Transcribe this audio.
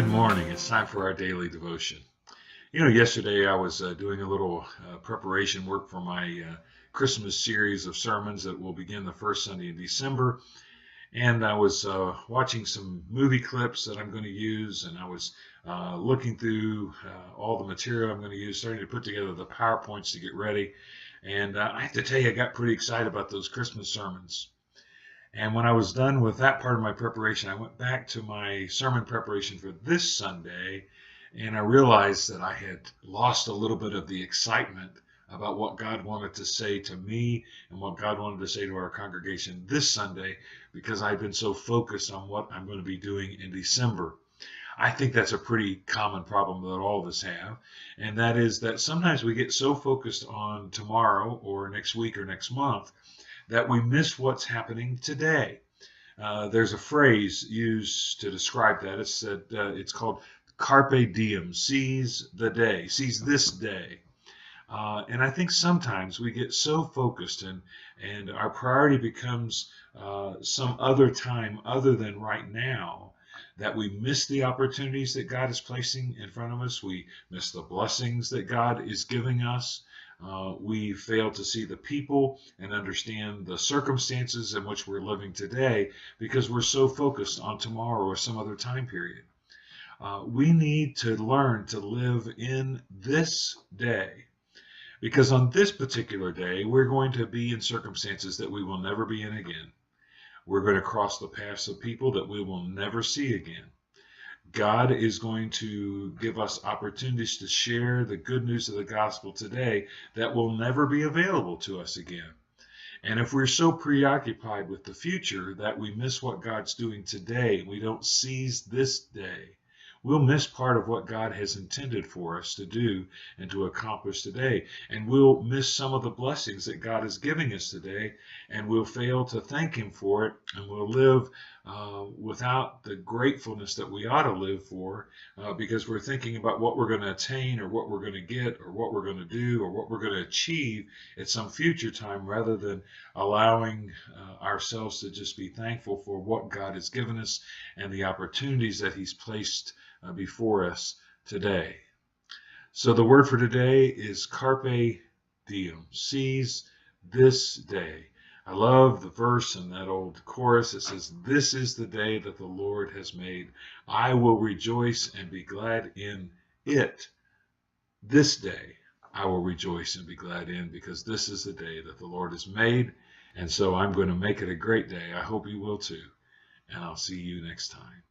morning. It's time for our daily devotion. Yesterday I was doing a little preparation work for my Christmas series of sermons that will begin the first Sunday in December. And I was watching some movie clips that I'm going to use, and I was looking through all the material I'm going to use, starting to put together the PowerPoints to get ready. And I have to tell you, I got pretty excited about those Christmas sermons. And when I was done with that part of my preparation, I went back to my sermon preparation for this Sunday, and I realized that I had lost a little bit of the excitement about what God wanted to say to me and what God wanted to say to our congregation this Sunday because I've been so focused on what I'm going to be doing in December. I think that's a pretty common problem that all of us have, and that is that sometimes we get so focused on tomorrow or next week or next month that we miss what's happening today. There's a phrase used to describe that. It's called carpe diem, seize the day, seize this day. And I think sometimes we get so focused and our priority becomes some other time other than right now that we miss the opportunities that God is placing in front of us. We miss the blessings that God is giving us. We fail to see the people and understand the circumstances in which we're living today because we're so focused on tomorrow or some other time period. We need to learn to live in this day because on this particular day, we're going to be in circumstances that we will never be in again. We're going to cross the paths of people that we will never see again. God is going to give us opportunities to share the good news of the gospel today that will never be available to us again. And if we're so preoccupied with the future that we miss what God's doing today, we don't seize this day, we'll miss part of what God has intended for us to do and to accomplish today. And we'll miss some of the blessings that God is giving us today, and we'll fail to thank Him for it, and we'll live without the gratefulness that we ought to live for because we're thinking about what we're going to attain or what we're going to get or what we're going to do or what we're going to achieve at some future time rather than allowing ourselves to just be thankful for what God has given us and the opportunities that He's placed before us today. So the word for today is carpe diem, seize this day. I love the verse in that old chorus. It says, "This is the day that the Lord has made. I will rejoice and be glad in it." This day I will rejoice and be glad in because this is the day that the Lord has made. And so I'm going to make it a great day. I hope you will too. And I'll see you next time.